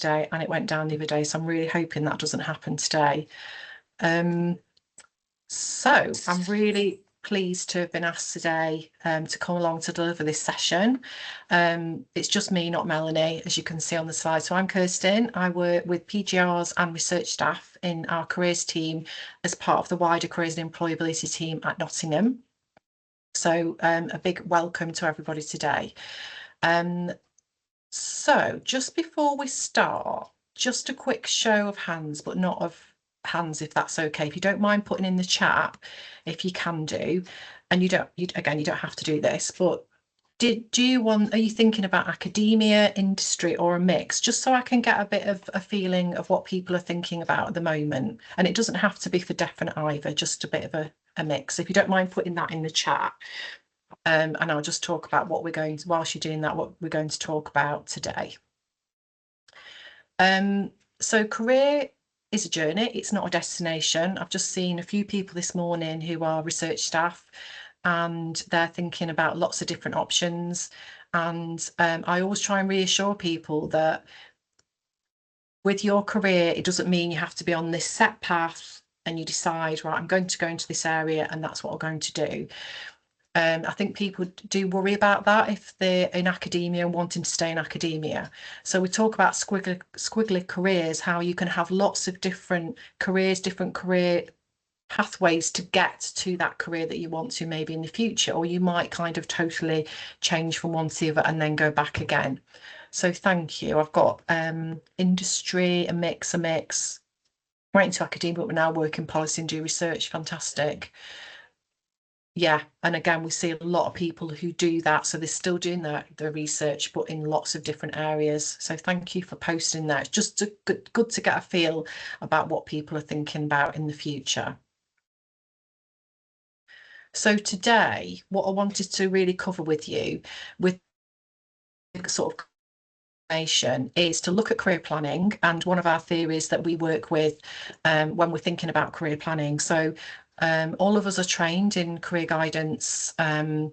yesterday and it went down the other day. So I'm really hoping that doesn't happen today. So I'm really pleased to have been asked today to come along to deliver this session. It's just me, not Melanie, as you can see on the slide. So I'm Kirsten. I work with PGRs and research staff in our careers team as part of the wider careers and employability team at Nottingham. So a big welcome to everybody today. So just before we start, just a quick show of hands, but not of hands, if that's okay. If you don't mind putting in the chat, if you can do, and you don't have to do this, but are you thinking about academia, industry, or a mix? Just so I can get a bit of a feeling of what people are thinking about at the moment. And it doesn't have to be for definite either, just a bit of a mix. If you don't mind putting that in the chat. And I'll just talk about what whilst you're doing that, what we're going to talk about today. So career is a journey, it's not a destination. I've just seen a few people this morning who are research staff and they're thinking about lots of different options. And I always try and reassure people that with your career, it doesn't mean you have to be on this set path and you decide, right, I'm going to go into this area and that's what I'm going to do. I think people do worry about that if they're in academia and wanting to stay in academia. So we talk about squiggly careers, how you can have lots of different careers, different career pathways to get to that career that you want to maybe in the future, or you might kind of totally change from one to the other and then go back again. So thank you. I've got industry, a mix, right into academia, but we're now working policy and do research. Fantastic. Yeah, and again, we see a lot of people who do that. So they're still doing the research, but in lots of different areas. So thank you for posting that. It's just good to get a feel about what people are thinking about in the future. So today, what I wanted to really cover with you with sort of is to look at career planning, and one of our theories that we work with when we're thinking about career planning. So all of us are trained in career guidance and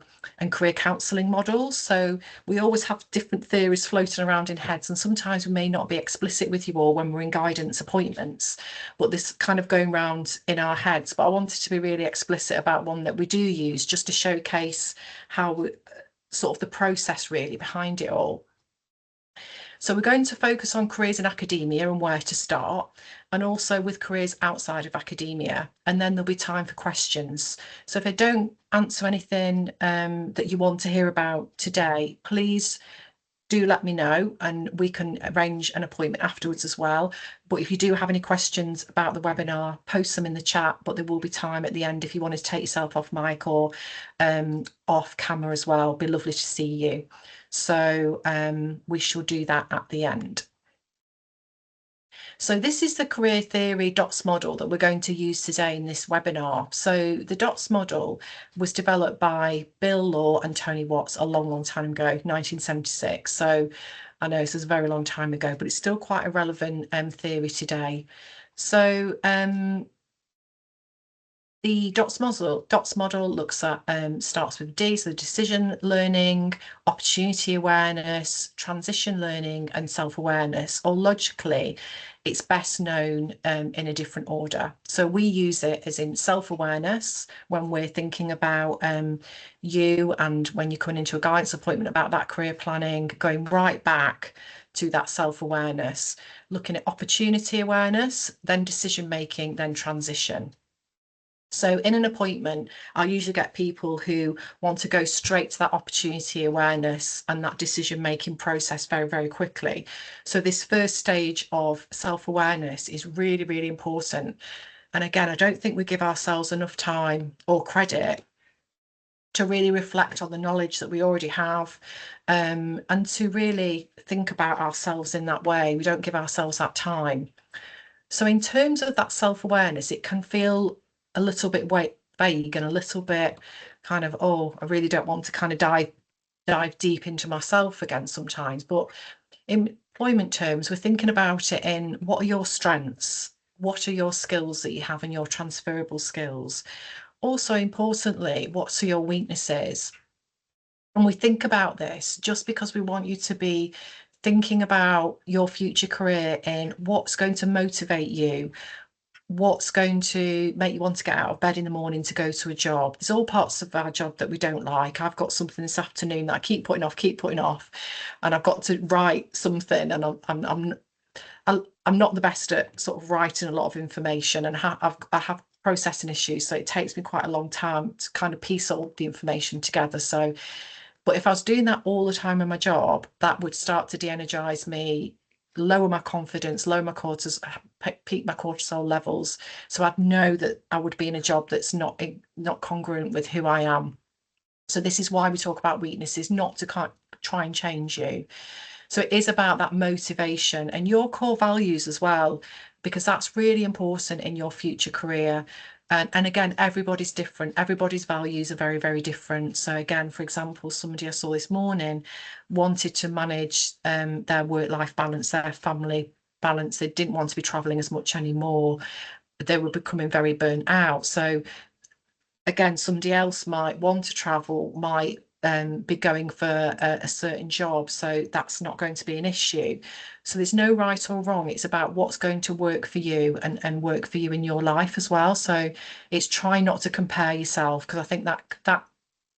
career counselling models. So we always have different theories floating around in heads, and sometimes we may not be explicit with you all when we're in guidance appointments, but this kind of going around in our heads. But I wanted to be really explicit about one that we do use just to showcase how sort of the process really behind it all. So we're going to focus on careers in academia and where to start, and also with careers outside of academia. And then there'll be time for questions. So if I don't answer anything that you want to hear about today, please do let me know and we can arrange an appointment afterwards as well. But if you do have any questions about the webinar, post them in the chat, but there will be time at the end if you want to take yourself off mic or off camera as well. It'd be lovely to see you. So we shall do that at the end. So this is the career theory DOTS model that we're going to use today in this webinar. So the DOTS model was developed by Bill Law and Tony Watts a long time ago, 1976. So I know this is a very long time ago, but it's still quite a relevant theory today. So the DOTS model looks at, starts with D, so decision learning, opportunity awareness, transition learning, and self-awareness. Or logically, it's best known in a different order. So we use it as in self-awareness when we're thinking about you, and when you're coming into a guidance appointment about that career planning, going right back to that self-awareness, looking at opportunity awareness, then decision making, then transition. So in an appointment, I usually get people who want to go straight to that opportunity awareness and that decision-making process very quickly. So this first stage of self-awareness is really important. And again, I don't think we give ourselves enough time or credit to really reflect on the knowledge that we already have, and to really think about ourselves in that way. We don't give ourselves that time. So in terms of that self-awareness, it can feel a little bit vague and a little bit kind of, oh, I really don't want to kind of dive deep into myself again sometimes. But in employment terms, we're thinking about it in what are your strengths? What are your skills that you have and your transferable skills? Also, importantly, what are your weaknesses? And we think about this just because we want you to be thinking about your future career and what's going to motivate you, what's going to make you want to get out of bed in the morning to go to a job. There's all parts of our job that we don't like. I've got something this afternoon that I keep putting off, and I've got to write something, and I'm not the best at sort of writing a lot of information, and I have processing issues, so it takes me quite a long time to kind of piece all the information together. So, but if I was doing that all the time in my job, that would start to de-energize me, lower my confidence, lower my cortisol, peak my cortisol levels. So I'd know that I would be in a job that's not congruent with who I am. So this is why we talk about weaknesses, not to try and change you. So it is about that motivation and your core values as well, because that's really important in your future career. And again, everybody's different. Everybody's values are very, very different. So again, for example, somebody I saw this morning wanted to manage their work-life balance, their family balance. They didn't want to be traveling as much anymore. They were becoming very burnt out. So again, somebody else might want to travel, might be going for a certain job, so that's not going to be an issue. So there's no right or wrong. It's about what's going to work for you and work for you in your life as well. So it's try not to compare yourself, because I think that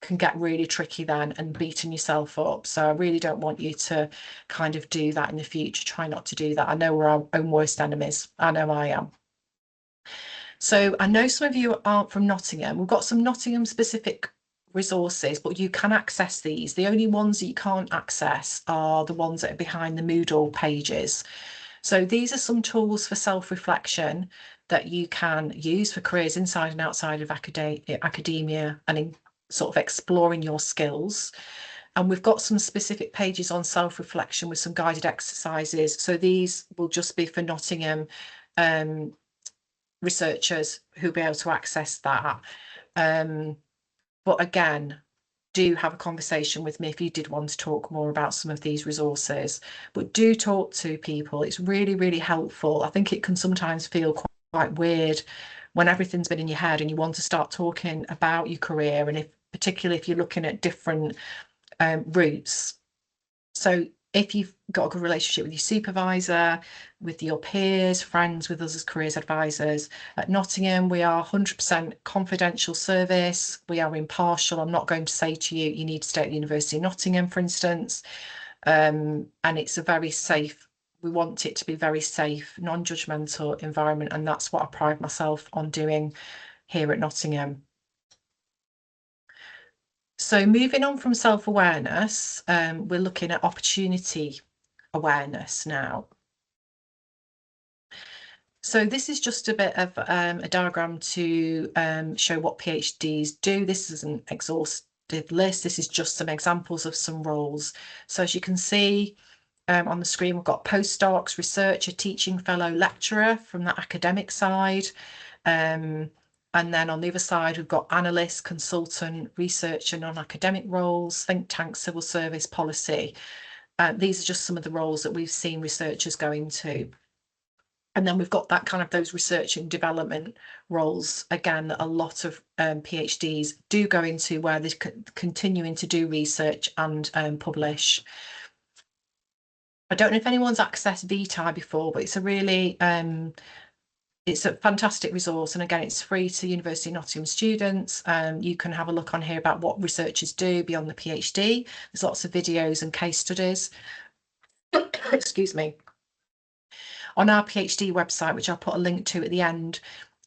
can get really tricky then, and beating yourself up. So I really don't want you to kind of do that in the future. Try not to do that. I know we're our own worst enemies. I know I am. So I know some of you aren't from Nottingham. We've got some Nottingham specific resources, but you can access these. The only ones that you can't access are the ones that are behind the Moodle pages. So these are some tools for self-reflection that you can use for careers inside and outside of academia and in sort of exploring your skills. And we've got some specific pages on self-reflection with some guided exercises. So these will just be for Nottingham researchers who'll be able to access that. But again, do have a conversation with me if you did want to talk more about some of these resources. But do talk to people. It's really, really helpful. I think it can sometimes feel quite weird when everything's been in your head and you want to start talking about your career, and particularly if you're looking at different routes. So if you've got a good relationship with your supervisor, with your peers, friends, with us as careers advisors, at Nottingham, we are 100% confidential service. We are impartial. I'm not going to say to you, you need to stay at the University of Nottingham, for instance. And it's a very safe, we want it to be very safe, non-judgmental environment. And that's what I pride myself on doing here at Nottingham. So moving on from self-awareness, we're looking at opportunity awareness now. So this is just a bit of a diagram to show what PhDs do. This is an exhaustive list. This is just some examples of some roles. So as you can see on the screen, we've got postdocs, researcher, teaching fellow, lecturer from the academic side. And then on the other side, we've got analyst, consultant, researcher, non-academic roles, think tank, civil service, policy. These are just some of the roles that we've seen researchers go into. And then we've got that kind of those research and development roles, again, that a lot of PhDs do go into, where they're continuing to do research and publish. I don't know if anyone's accessed VTI before, but it's a really it's a fantastic resource, and again, it's free to University of Nottingham students. You can have a look on here about what researchers do beyond the PhD. There's lots of videos and case studies. Excuse me. On our PhD website, which I'll put a link to at the end,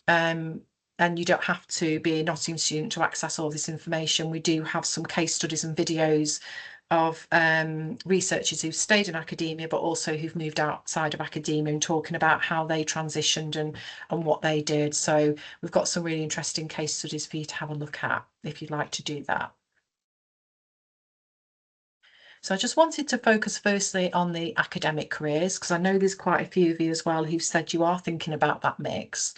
and you don't have to be a Nottingham student to access all this information. We do have some case studies and videos of researchers who've stayed in academia, but also who've moved outside of academia, and talking about how they transitioned and what they did. So we've got some really interesting case studies for you to have a look at if you'd like to do that. So I just wanted to focus firstly on the academic careers, because I know there's quite a few of you as well who've said you are thinking about that mix.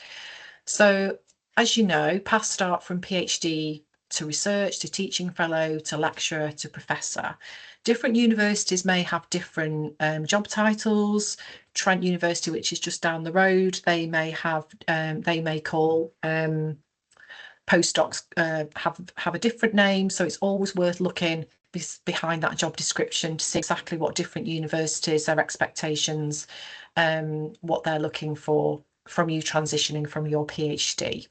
So as you know, paths start from PhD to research, to teaching fellow, to lecturer, to professor. Different universities may have different job titles. Trent University, which is just down the road, they may call postdocs have a different name. So it's always worth looking behind that job description to see exactly what different universities, their expectations, what they're looking for from you transitioning from your PhD.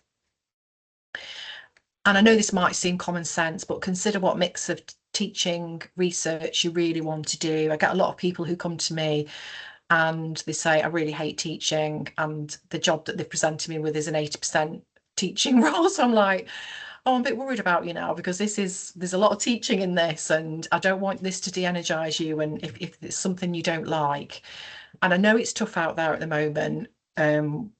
And I know this might seem common sense, but consider what mix of teaching, research you really want to do. I get a lot of people who come to me and they say, I really hate teaching, and the job that they've presented me with is an 80% teaching role. So I'm like, oh, I'm a bit worried about you now, because there's a lot of teaching in this, and I don't want this to de-energize you. And if it's something you don't like, and I know it's tough out there at the moment, and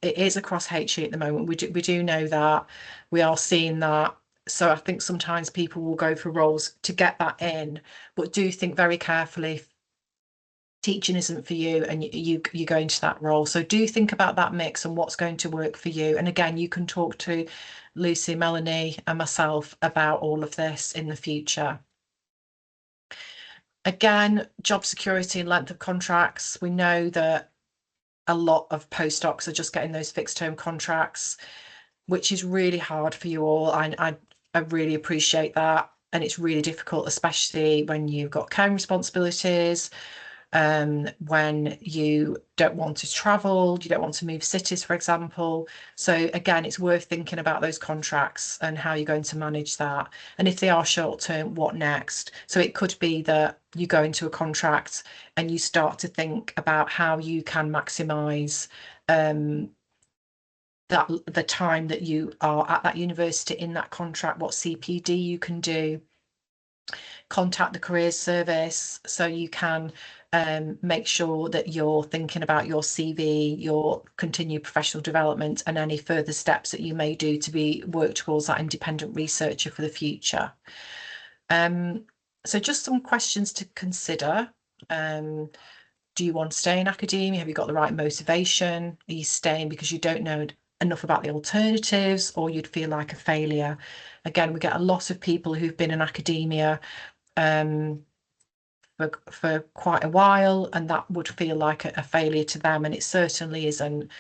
it is across HE at the moment. We do know that, we are seeing that. So I think sometimes people will go for roles to get that in, but do think very carefully if teaching isn't for you and you go into that role. So do think about that mix and what's going to work for you. And again, you can talk to Lucy, Melanie, and myself about all of this in the future. Again, job security and length of contracts. We know that a lot of postdocs are just getting those fixed term contracts, which is really hard for you all. I really appreciate that. And it's really difficult, especially when you've got care responsibilities, when you don't want to travel, you don't want to move cities, for example. So again, it's worth thinking about those contracts and how you're going to manage that. And if they are short term, what next? So it could be that you go into a contract and you start to think about how you can maximise that the time that you are at that university in that contract, what CPD you can do. Contact the careers service so you can make sure that you're thinking about your CV, your continued professional development, and any further steps that you may do to be work towards that independent researcher for the future. So just some questions to consider. Do you want to stay in academia? Have you got the right motivation? Are you staying because you don't know enough about the alternatives, or you'd feel like a failure? Again, we get a lot of people who've been in academia for quite a while, and that would feel like a failure to them, and it certainly isn't.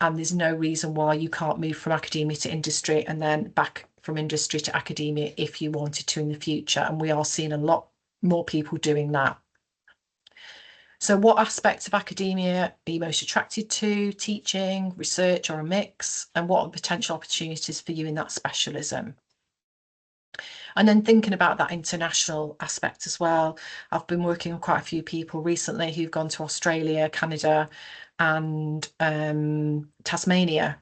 And there's no reason why you can't move from academia to industry and then back from industry to academia if you wanted to in the future. And we are seeing a lot more people doing that. So what aspects of academia are you most attracted to? Teaching, research, or a mix? And what are potential opportunities for you in that specialism? And then thinking about that international aspect as well. I've been working with quite a few people recently who've gone to Australia, Canada, and Tasmania,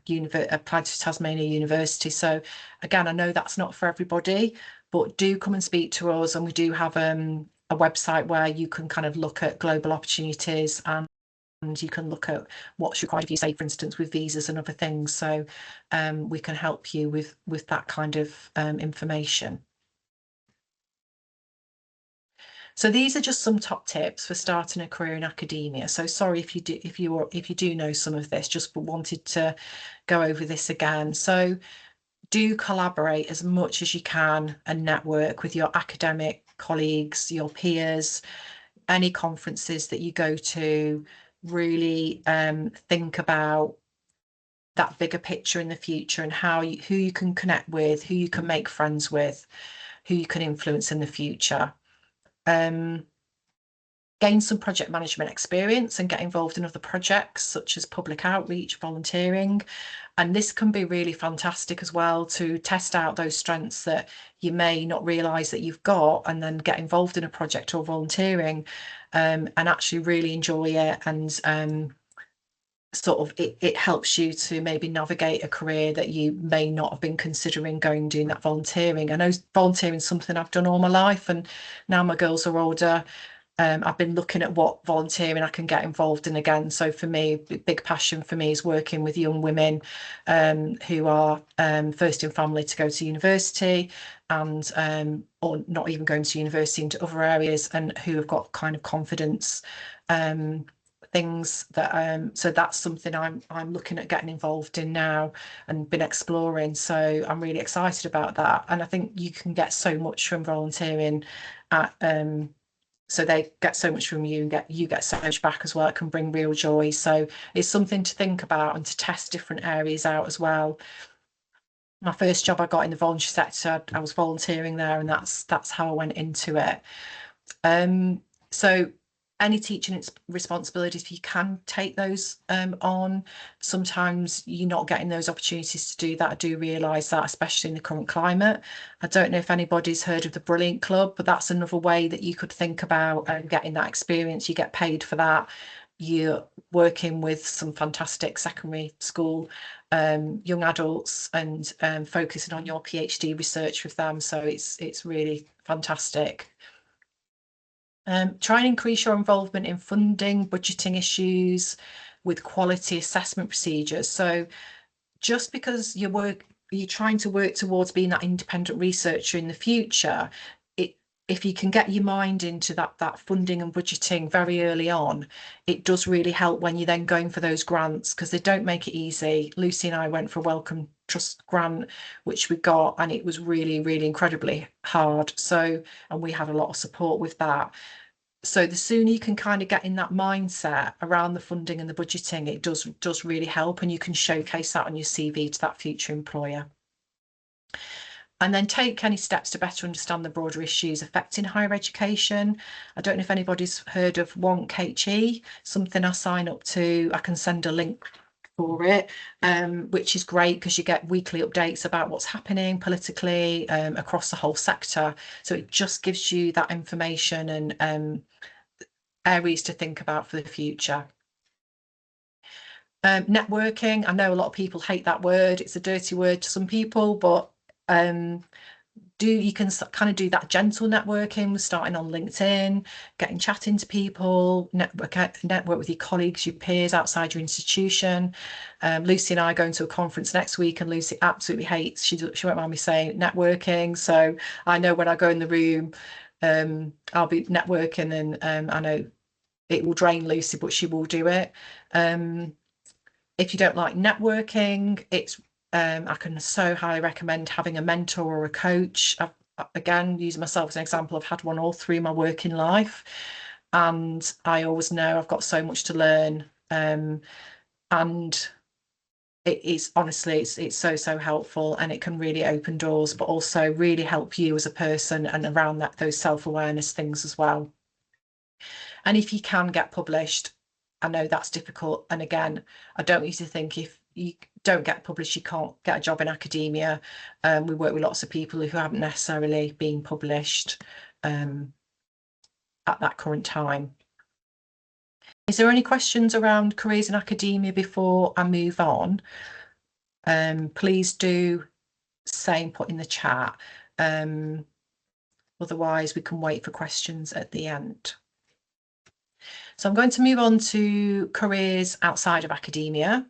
applied to Tasmania University. So again, I know that's not for everybody, but do come and speak to us. And we do have a website where you can kind of look at global opportunities, and you can look at what's required of you, say, for instance, with visas and other things. So we can help you with that kind of information. So these are just some top tips for starting a career in academia. So sorry if you do know some of this, just wanted to go over this again. So do collaborate as much as you can and network with your academic colleagues, your peers, any conferences that you go to. Really think about that bigger picture in the future and who you can connect with, who you can make friends with, who you can influence in the future. Gain some project management experience and get involved in other projects such as public outreach, volunteering. And this can be really fantastic as well to test out those strengths that you may not realise that you've got, and then get involved in a project or volunteering and actually really enjoy it. And sort of it helps you to maybe navigate a career that you may not have been considering going doing that volunteering. I know volunteering is something I've done all my life, and now my girls are older, I've been looking at what volunteering I can get involved in again. So for me, a big passion for me is working with young women who are first in family to go to university, and or not even going to university, into other areas, and who have got kind of confidence things that so that's something I'm looking at getting involved in now and been exploring. So I'm really excited about that, and I think you can get so much from volunteering at so they get so much from you, and you get so much back as well. It can bring real joy. So it's something to think about and to test different areas out as well. My first job I got in the voluntary sector, I was volunteering there, and that's how I went into it. So any teaching responsibilities, if you can take those on, sometimes you're not getting those opportunities to do that. I do realise that, especially in the current climate. I don't know if anybody's heard of the Brilliant Club, but that's another way that you could think about getting that experience. You get paid for that. You're working with some fantastic secondary school young adults and focusing on your PhD research with them. So it's really fantastic. Try and increase your involvement in funding, budgeting issues with quality assessment procedures. So just because you're trying to work towards being that independent researcher in the future, if you can get your mind into that funding and budgeting very early on, it does really help when you're then going for those grants, because they don't make it easy. Lucy and I went for a Wellcome Trust grant, which we got, and it was really, really incredibly hard. So, and we had a lot of support with that. So the sooner you can kind of get in that mindset around the funding and the budgeting, it does really help, and you can showcase that on your CV to that future employer. And then take any steps to better understand the broader issues affecting higher education. I don't know if anybody's heard of Wonk HE, something I sign up to. I can send a link for it, which is great because you get weekly updates about what's happening politically across the whole sector. So it just gives you that information and areas to think about for the future. Networking, I know a lot of people hate that word. It's a dirty word to some people, but you can kind of do that gentle networking, starting on LinkedIn, getting chatting to people, network with your colleagues, your peers outside your institution. Lucy and I are going to a conference next week, and Lucy absolutely hates, she won't mind me saying, networking. So I know when I go in the room, I'll be networking, and I know it will drain Lucy, but she will do it. If you don't like networking, I can so highly recommend having a mentor or a coach. Again, using myself as an example, I've had one all through my working life, and I always know I've got so much to learn. And it is honestly, it's so helpful, and it can really open doors, but also really help you as a person and around those self-awareness things as well. And if you can get published, I know that's difficult. And again, I don't want you to think if you don't get published, you can't get a job in academia. We work with lots of people who haven't necessarily been published at that current time. Is there any questions around careers in academia before I move on? Please do say and put in the chat. Otherwise, we can wait for questions at the end. So I'm going to move on to careers outside of academia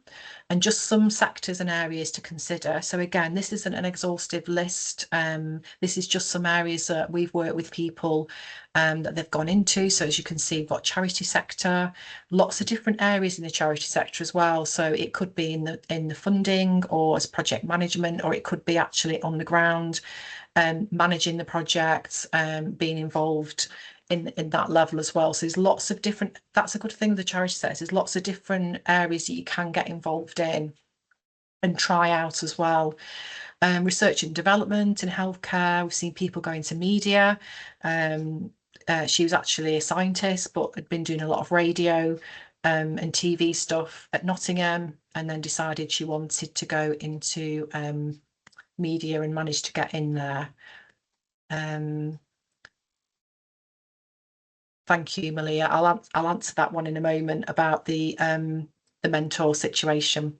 and just some sectors and areas to consider. So again, this isn't an exhaustive list. This is just some areas that we've worked with people that they've gone into. So as you can see, we've got charity sector, lots of different areas in the charity sector as well. So it could be in the funding or as project management, or it could be actually on the ground, managing the projects, being involved in that level as well. So there's lots of different, that's a good thing with the charity sector, there's lots of different areas that you can get involved in and try out as well. Research and development in healthcare, we've seen people go into media. She was actually a scientist but had been doing a lot of radio and TV stuff at Nottingham, and then decided she wanted to go into media and managed to get in there. Thank you, Malia. I'll answer that one in a moment about the mentor situation.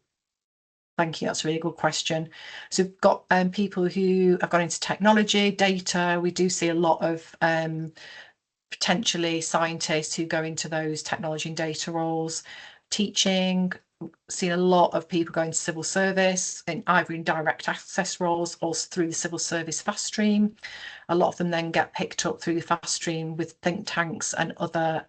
Thank you. That's a really good question. So we've got people who have gone into technology, data. We do see a lot of potentially scientists who go into those technology and data roles. Teaching, seen a lot of people going to civil service in either in direct access roles or through the civil service fast stream. A lot of them then get picked up through the fast stream with think tanks and other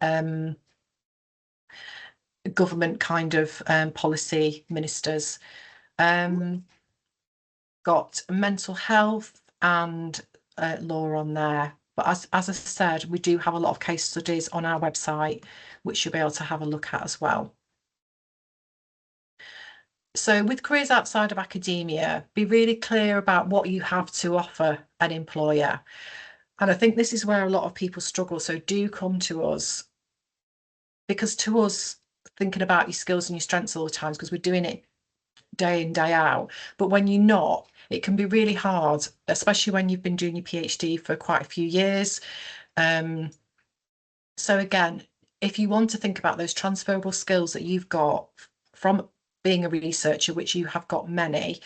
government kind of policy ministers. Got mental health and law on there. But as I said, we do have a lot of case studies on our website, which you'll be able to have a look at as well. So with careers outside of academia, be really clear about what you have to offer an employer. And I think this is where a lot of people struggle. So do come to us, because to us, thinking about your skills and your strengths all the time, because we're doing it day in, day out. But when you're not, it can be really hard, especially when you've been doing your PhD for quite a few years. Um, so again, if you want to think about those transferable skills that you've got from being a researcher, which you have got many,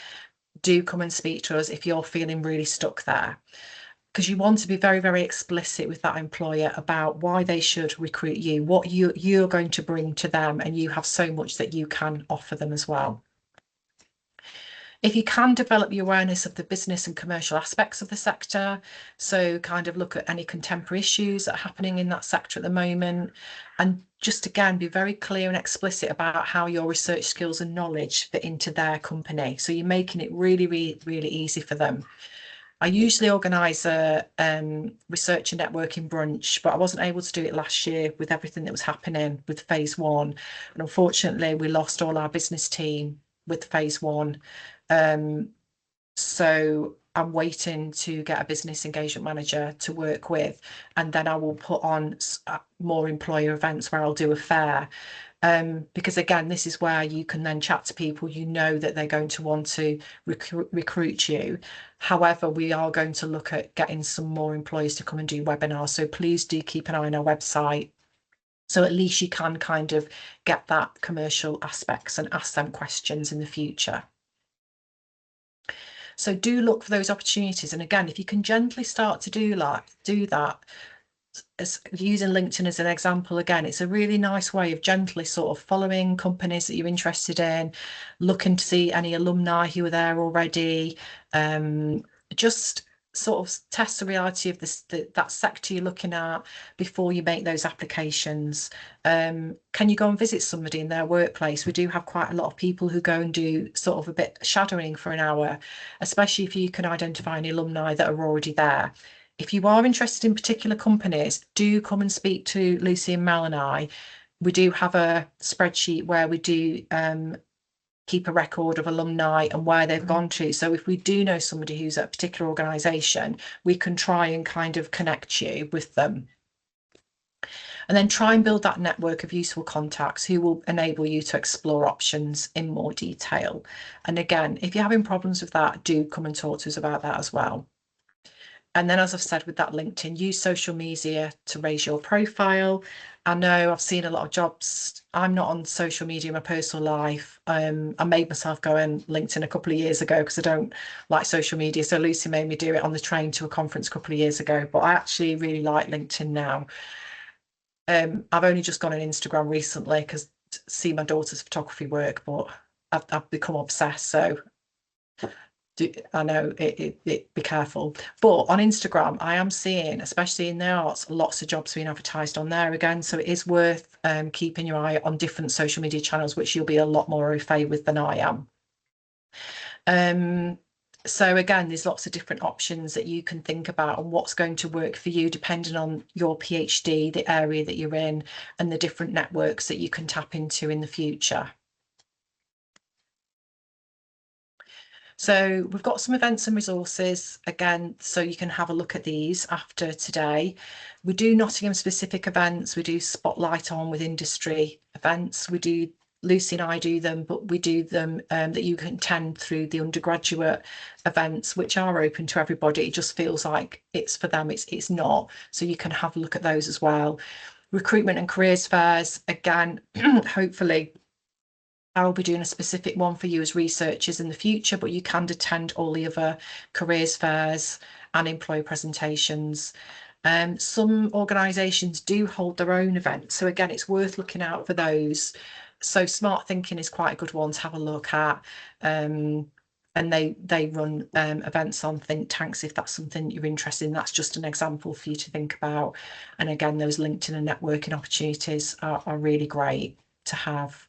do come and speak to us if you're feeling really stuck there. Because you want to be very, very explicit with that employer about why they should recruit you, what you're going to bring to them, and you have so much that you can offer them as well. If you can develop your awareness of the business and commercial aspects of the sector, so kind of look at any contemporary issues that are happening in that sector at the moment, and just again be very clear and explicit about how your research skills and knowledge fit into their company. So you're making it really, really, really easy for them. I usually organise a research and networking brunch, but I wasn't able to do it last year with everything that was happening with phase one. And unfortunately, we lost all our business team with phase one. So I'm waiting to get a business engagement manager to work with, and then I will put on more employer events where I'll do a fair. Because again, this is where you can then chat to people, you know that they're going to want to recruit you. However, we are going to look at getting some more employers to come and do webinars. So please do keep an eye on our website. So at least you can kind of get that commercial aspects and ask them questions in the future. So do look for those opportunities. And again, if you can gently start to do that, as using LinkedIn as an example, again, it's a really nice way of gently sort of following companies that you're interested in, looking to see any alumni who are there already, just sort of test the reality of that sector you're looking at before you make those applications. Can you go and visit somebody in their workplace? We do have quite a lot of people who go and do sort of a bit shadowing for an hour, especially if you can identify any alumni that are already there. If you are interested in particular companies, do come and speak to Lucy and Mel and I. We do have a spreadsheet where we do keep a record of alumni and where they've gone to. So if we do know somebody who's at a particular organisation, we can try and kind of connect you with them. And then try and build that network of useful contacts who will enable you to explore options in more detail. And again, if you're having problems with that, do come and talk to us about that as well. And then, as I've said, with that LinkedIn, use social media to raise your profile. I know I've seen a lot of jobs. I'm not on social media in my personal life. I made myself go on LinkedIn a couple of years ago because I don't like social media. So Lucy made me do it on the train to a conference a couple of years ago. But I actually really like LinkedIn now. I've only just gone on Instagram recently because see my daughter's photography work, but I've become obsessed. So I know it be careful. But on Instagram, I am seeing, especially in the arts, lots of jobs being advertised on there again. So it is worth keeping your eye on different social media channels, which you'll be a lot more au fait with than I am. So again, there's lots of different options that you can think about and what's going to work for you, depending on your PhD, the area that you're in, and the different networks that you can tap into in the future. So we've got some events and resources again, so you can have a look at these after today. We do Nottingham specific events. We do spotlight on with industry events. We do, Lucy and I do them, but we do them that you can attend through the undergraduate events, which are open to everybody. It just feels like it's for them. It's not. So you can have a look at those as well. Recruitment and careers fairs, again, hopefully I'll be doing a specific one for you as researchers in the future, but you can attend all the other careers fairs and employer presentations. Some organisations do hold their own events. So again, it's worth looking out for those. So Smart Thinking is quite a good one to have a look at. And they run events on think tanks if that's something you're interested in. That's just an example for you to think about. And again, those LinkedIn and networking opportunities are really great to have.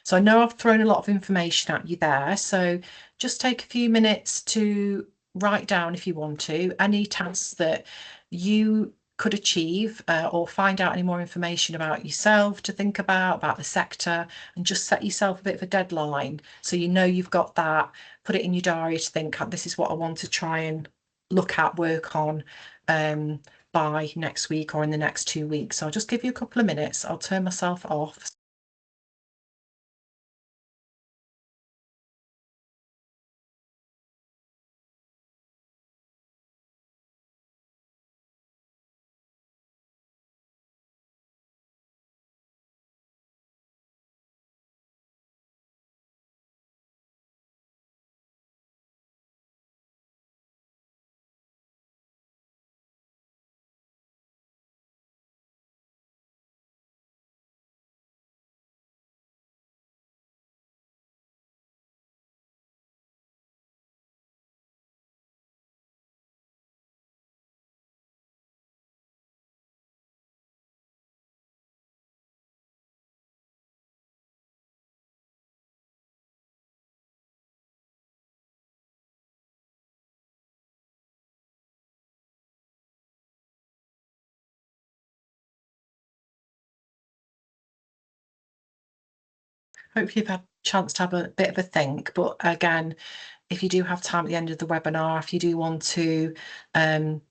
So I know I've thrown a lot of information at you there. So just take a few minutes to write down, if you want to, any tasks that you could achieve, or find out any more information about yourself to think about the sector, and just set yourself a bit of a deadline so you know you've got that. Put it in your diary to think, this is what I want to try and look at, work on by next week or in the next 2 weeks. So I'll just give you a couple of minutes. I'll turn myself off. Hope you've had a chance to have a bit of a think. But again, if you do have time at the end of the webinar, if you do want to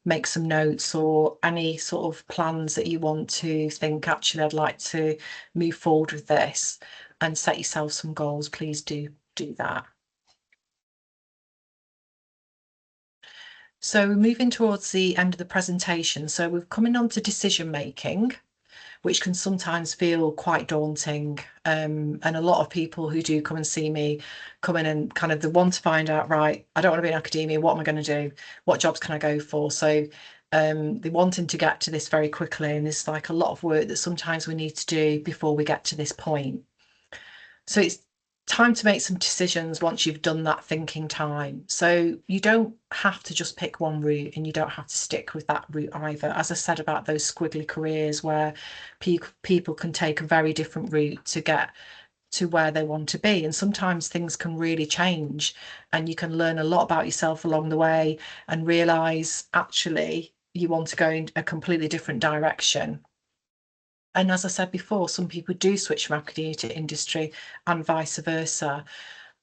make some notes or any sort of plans that you want to think, actually, I'd like to move forward with this, and set yourself some goals, please do that. So we're moving towards the end of the presentation. So we're coming on to decision making, which can sometimes feel quite daunting. And a lot of people who do come and see me come in and kind of they want to find out, right, I don't want to be in academia. What am I going to do? What jobs can I go for? So they're wanting to get to this very quickly. And there's like a lot of work that sometimes we need to do before we get to this point. So it's time to make some decisions once you've done that thinking time. So you don't have to just pick one route, and you don't have to stick with that route either. As I said about those squiggly careers where people can take a very different route to get to where they want to be. And sometimes things can really change, and you can learn a lot about yourself along the way and realize actually you want to go in a completely different direction. And as I said before, some people do switch from academia to industry and vice versa.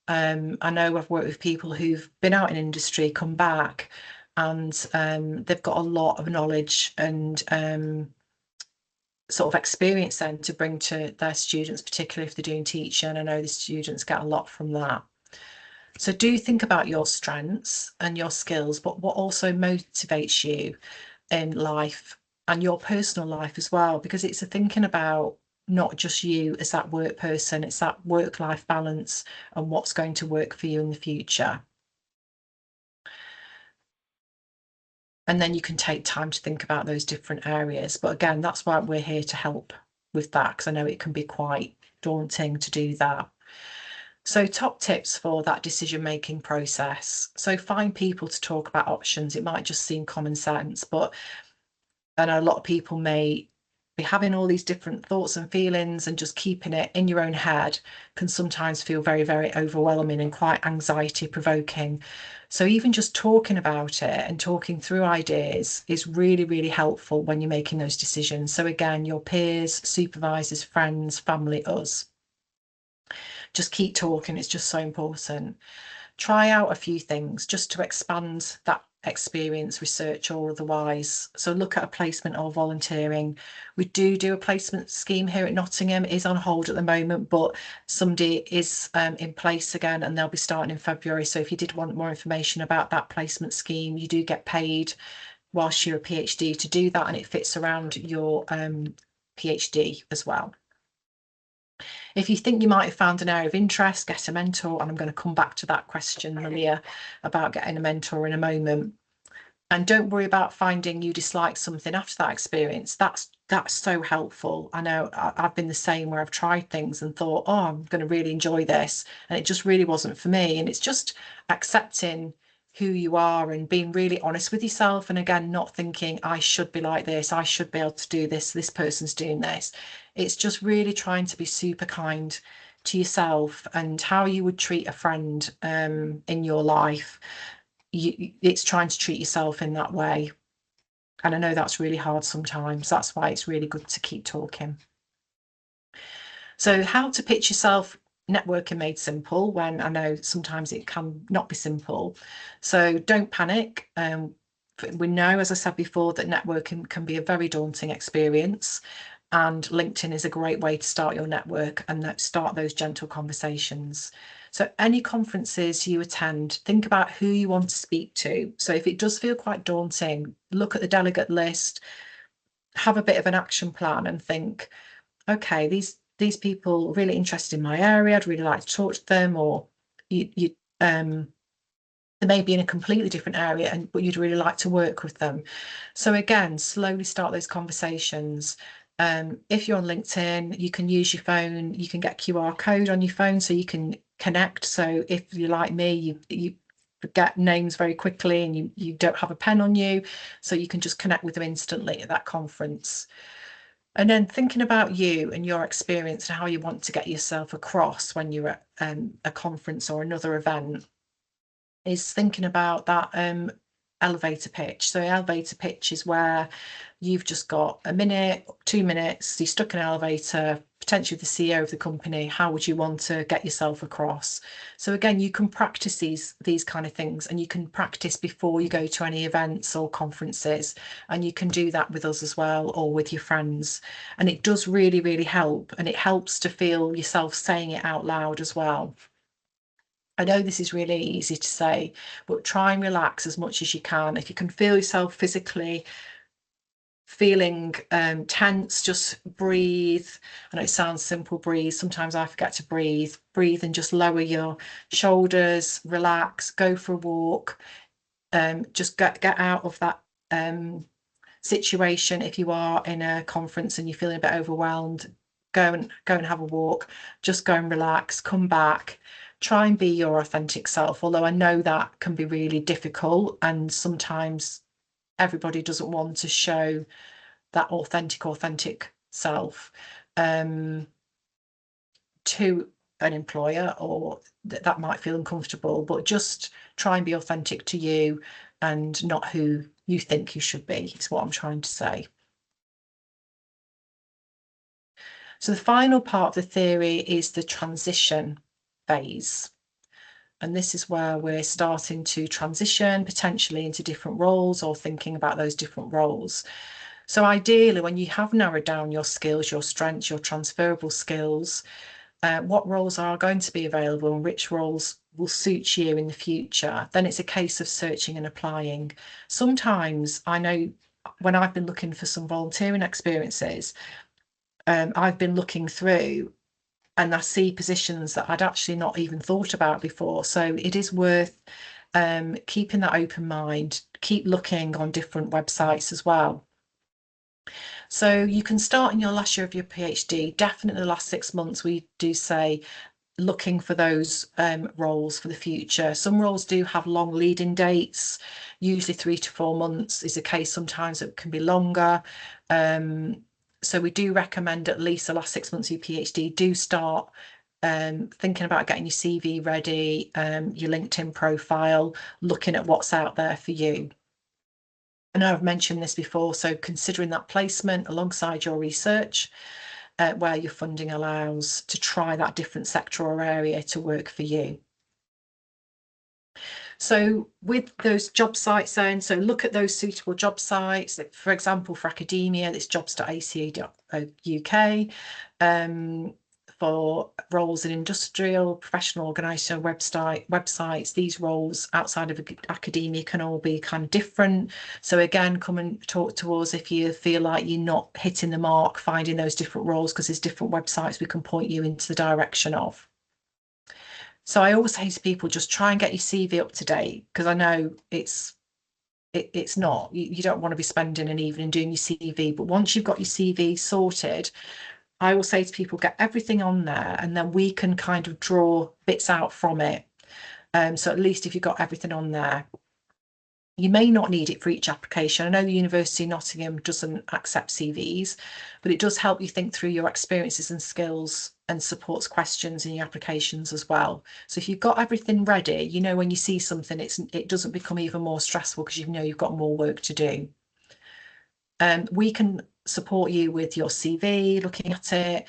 I know I've worked with people who've been out in industry, come back, and they've got a lot of knowledge and sort of experience then to bring to their students, particularly if they're doing teaching. I know the students get a lot from that. So do think about your strengths and your skills, but what also motivates you in life and your personal life as well, because it's a thinking about not just you as that work person, it's that work-life balance and what's going to work for you in the future. And then you can take time to think about those different areas. But again, that's why we're here to help with that, because I know it can be quite daunting to do that. So top tips for that decision making process. So find people to talk about options. It might just seem common sense, but I know a lot of people may be having all these different thoughts and feelings, and just keeping it in your own head can sometimes feel very, very overwhelming and quite anxiety provoking. So even just talking about it and talking through ideas is really, really helpful when you're making those decisions. So again, your peers, supervisors, friends, family, us. Just keep talking. It's just so important. Try out a few things just to expand that experience, research or otherwise. So look at a placement or volunteering. We do a placement scheme here at Nottingham. It is on hold at the moment, but somebody is in place again, and they'll be starting in February. So if you did want more information about that placement scheme, you do get paid whilst you're a PhD to do that, and it fits around your PhD as well. If you think you might have found an area of interest, get a mentor. And I'm going to come back to that question, Malia, about getting a mentor in a moment. And don't worry about finding you dislike something after that experience. That's so helpful. I know I've been the same, where I've tried things and thought, oh, I'm going to really enjoy this, and it just really wasn't for me. And it's just accepting who you are and being really honest with yourself. And again, not thinking I should be like this, I should be able to do this, this person's doing this. It's just really trying to be super kind to yourself and how you would treat a friend in your life. It's trying to treat yourself in that way. And I know that's really hard sometimes. That's why it's really good to keep talking. So how to pitch yourself, networking made simple, when I know sometimes it can not be simple. So don't panic. We know, as I said before, that networking can be a very daunting experience, and LinkedIn is a great way to start your network and start those gentle conversations. So any conferences you attend, think about who you want to speak to. So if it does feel quite daunting, look at the delegate list, have a bit of an action plan and think, okay, these people are really interested in my area. I'd really like to talk to them. Or they may be in a completely different area, but you'd really like to work with them. So again, slowly start those conversations. If you're on LinkedIn, you can use your phone. You can get QR code on your phone so you can connect. So if you're like me, you forget names very quickly and you don't have a pen on you, so you can just connect with them instantly at that conference. And then thinking about you and your experience and how you want to get yourself across when you're at a conference or another event, is thinking about that elevator pitch. So elevator pitch is where you've just got a minute, 2 minutes, you're stuck in an elevator, potentially the CEO of the company. How would you want to get yourself across? So again, you can practice these kind of things, and you can practice before you go to any events or conferences, and you can do that with us as well, or with your friends. And it does really, really help, and it helps to feel yourself saying it out loud as well. I know this is really easy to say, but try and relax as much as you can. If you can feel yourself physically feeling tense, just breathe. I know it sounds simple, breathe. Sometimes I forget to breathe. Breathe and just lower your shoulders, relax, go for a walk. Just get out of that situation. If you are in a conference and you're feeling a bit overwhelmed, go and have a walk. Just go and relax, come back. Try and be your authentic self, although I know that can be really difficult, and sometimes everybody doesn't want to show that authentic self to an employer, or that might feel uncomfortable. But just try and be authentic to you and not who you think you should be, is what I'm trying to say. So the final part of the theory is the transition phase. And this is where we're starting to transition potentially into different roles, or thinking about those different roles. So ideally, when you have narrowed down your skills, your strengths, your transferable skills, what roles are going to be available and which roles will suit you in the future, then it's a case of searching and applying. Sometimes I know when I've been looking for some volunteering experiences, I've been looking through and I see positions that I'd actually not even thought about before. So it is worth keeping that open mind, keep looking on different websites as well. So you can start in your last year of your PhD. Definitely the last 6 months, we do say looking for those roles for the future. Some roles do have long lead-in dates, usually 3 to 4 months is a case. Sometimes it can be longer. So we do recommend at least the last 6 months of your PhD. Do start thinking about getting your CV ready, your LinkedIn profile, looking at what's out there for you. I know I've mentioned this before, so considering that placement alongside your research, where your funding allows to try that different sector or area to work for you. So with those job sites then, so look at those suitable job sites. For example, for academia, it's jobs.ace.uk. For roles in industrial, professional organisation websites, these roles outside of academia can all be kind of different. So again, come and talk to us if you feel like you're not hitting the mark, finding those different roles, because there's different websites we can point you into the direction of. So I always say to people, just try and get your CV up to date, because I know it's not, you don't want to be spending an evening doing your CV, but once you've got your CV sorted, I will say to people, get everything on there, and then we can kind of draw bits out from it. So at least if you've got everything on there, you may not need it for each application. I know the University of Nottingham doesn't accept CVs, but it does help you think through your experiences and skills, and supports questions in your applications as well. So if you've got everything ready, you know, when you see something, it doesn't become even more stressful, because you know you've got more work to do. We can support you with your CV, looking at it,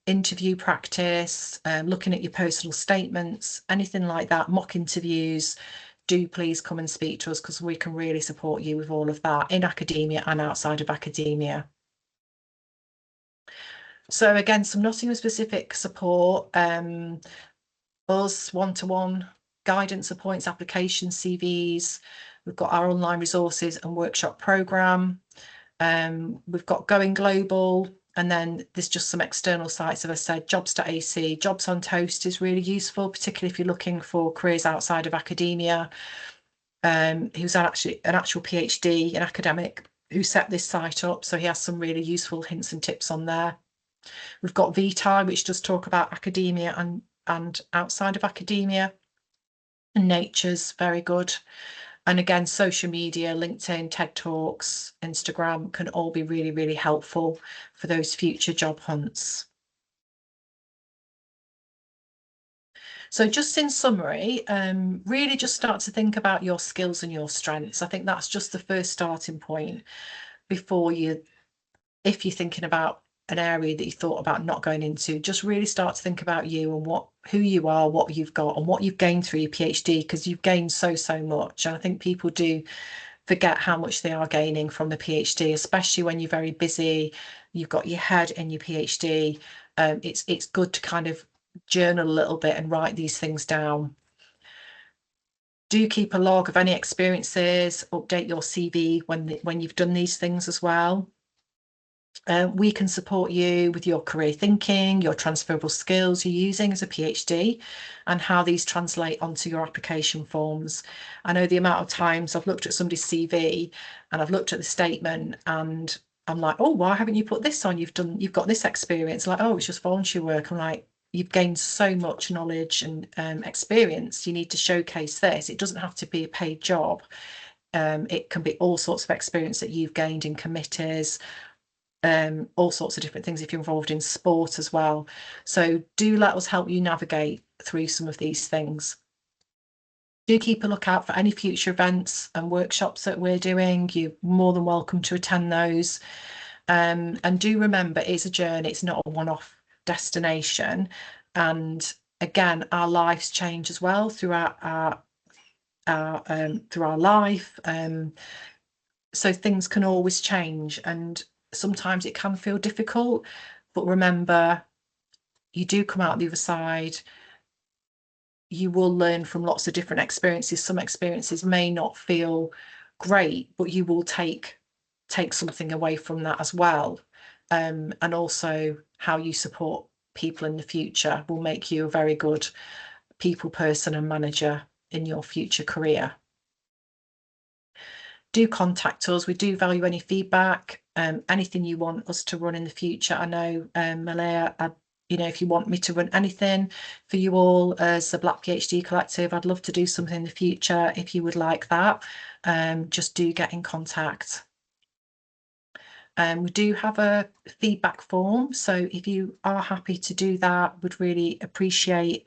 interview practice, looking at your personal statements, anything like that, mock interviews. Do please come and speak to us, because we can really support you with all of that in academia and outside of academia. So again, some Nottingham specific support, us one-to-one guidance, appointments, applications, CVs. We've got our online resources and workshop programme. We've got Going Global, and then there's just some external sites. As I said, jobs.ac, Jobs on Toast is really useful, particularly if you're looking for careers outside of academia. He was actually an actual PhD, an academic who set this site up, so he has some really useful hints and tips on there. We've got Vitae, which does talk about academia and outside of academia, and Nature's very good. And again, social media, LinkedIn, TED Talks, Instagram can all be really, really helpful for those future job hunts. So just in summary, really just start to think about your skills and your strengths. I think that's just the first starting point before you, if you're thinking about an area that you thought about not going into, just really start to think about you and who you are, what you've got, and what you've gained through your PhD, because you've gained so much. And I think people do forget how much they are gaining from the PhD, especially when you're very busy, you've got your head in your PhD. It's good to kind of journal a little bit and write these things down. Do keep a log of any experiences, update your CV when you've done these things as well. We can support you with your career thinking, your transferable skills you're using as a PhD, and how these translate onto your application forms. I know the amount of times I've looked at somebody's CV and I've looked at the statement and I'm like, oh, why haven't you put this on? You've got this experience. Like, oh, it's just voluntary work. I'm like, you've gained so much knowledge and experience. You need to showcase this. It doesn't have to be a paid job. It can be all sorts of experience that you've gained in committees, all sorts of different things if you're involved in sport as well. So do let us help you navigate through some of these things. Do keep a lookout for any future events and workshops that we're doing. You're more than welcome to attend those. And do remember, it's a journey, it's not a one-off destination. And again, our lives change as well throughout through our life. So things can always change, and sometimes it can feel difficult, but remember, you do come out the other side. You will learn from lots of different experiences. Some experiences may not feel great, but you will take something away from that as well. And also how you support people in the future will make you a very good people person and manager in your future career. Do contact us. We do value any feedback, anything you want us to run in the future. I know, Malaya, if you want me to run anything for you all as a Black PhD Collective, I'd love to do something in the future. If you would like that, just do get in contact. We do have a feedback form, so if you are happy to do that, would really appreciate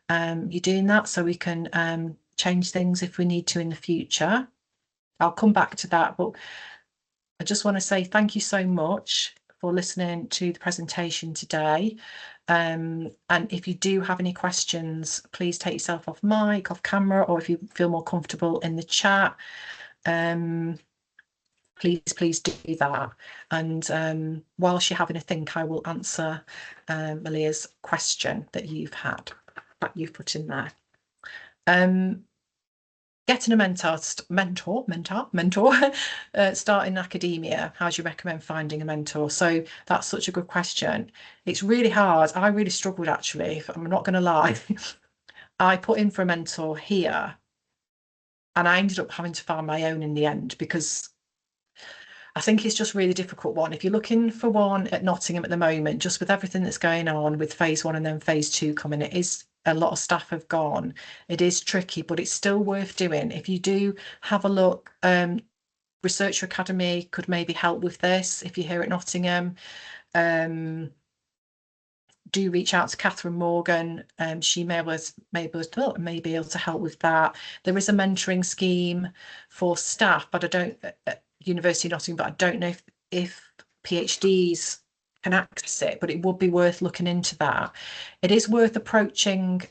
you doing that, so we can change things if we need to in the future. I'll come back to that, but I just want to say thank you so much for listening to the presentation today. And if you do have any questions, please take yourself off mic, off camera, or if you feel more comfortable in the chat, please do that. And whilst you're having a think, I will answer Malia's question that you've put in there. Getting a mentor, start in academia. How do you recommend finding a mentor? So that's such a good question. It's really hard. I really struggled, actually, if I'm not going to lie. I put in for a mentor here and I ended up having to find my own in the end, because I think it's just really difficult one. If you're looking for one at Nottingham at the moment, just with everything that's going on with phase 1 and then phase 2 coming, it is a lot of staff have gone. It is tricky, but it's still worth doing. If you do have a look, Researcher Academy could maybe help with this if you're here at Nottingham. Do reach out to Catherine Morgan. She may be able to help with that. There is a mentoring scheme for staff, but I don't, University of Nottingham, but I don't know if PhDs can access it, but it would be worth looking into that. It is worth approaching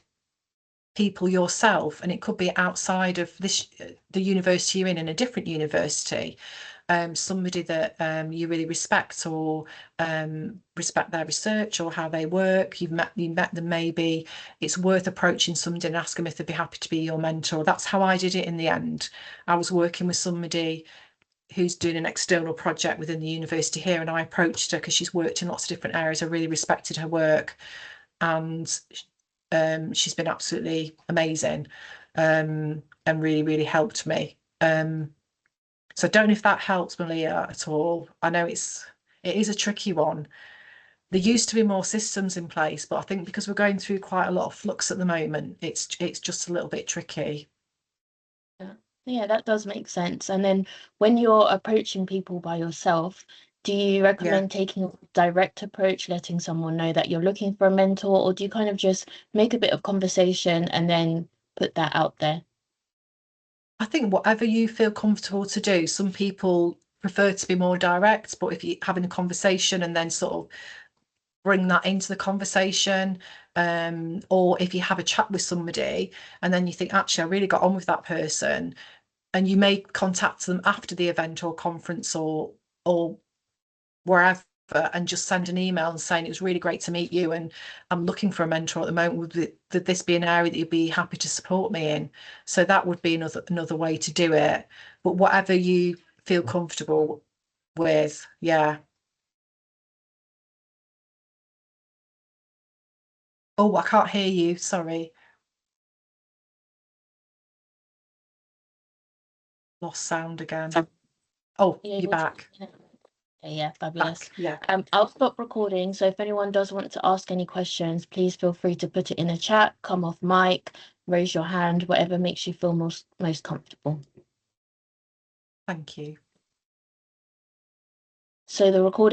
people yourself, and it could be outside of the university you're in a different university, somebody that you really respect, or respect their research or how they work. You met them, maybe it's worth approaching somebody and asking them if they'd be happy to be your mentor. That's how I did it in the end. I was working with somebody who's doing an external project within the university here, and I approached her because she's worked in lots of different areas. I really respected her work, and she's been absolutely amazing, and really, really helped me. So I don't know if that helps, Malia, at all. I know it is a tricky one. There used to be more systems in place, but I think because we're going through quite a lot of flux at the moment, it's just a little bit tricky. Yeah, that does make sense. And then when you're approaching people by yourself, do you Yeah. recommend taking a direct approach, letting someone know that you're looking for a mentor, or do you kind of just make a bit of conversation and then put that out there? I think whatever you feel comfortable to do. Some people prefer to be more direct, but if you're having a conversation and then sort of bring that into the conversation, or if you have a chat with somebody and then you think, actually, I really got on with that person, and you may contact them after the event or conference, or wherever, and just send an email and saying it was really great to meet you, and I'm looking for a mentor at the moment. Would this be an area that you'd be happy to support me in? So that would be another way to do it. But whatever you feel comfortable with, yeah. Oh, I can't hear you. Sorry. Lost sound again. Oh, Are you you're able to? back. Okay, yeah, fabulous. Back. Yeah. I'll stop recording. So if anyone does want to ask any questions, please feel free to put it in the chat, come off mic, raise your hand, whatever makes you feel most comfortable. Thank you. So the recording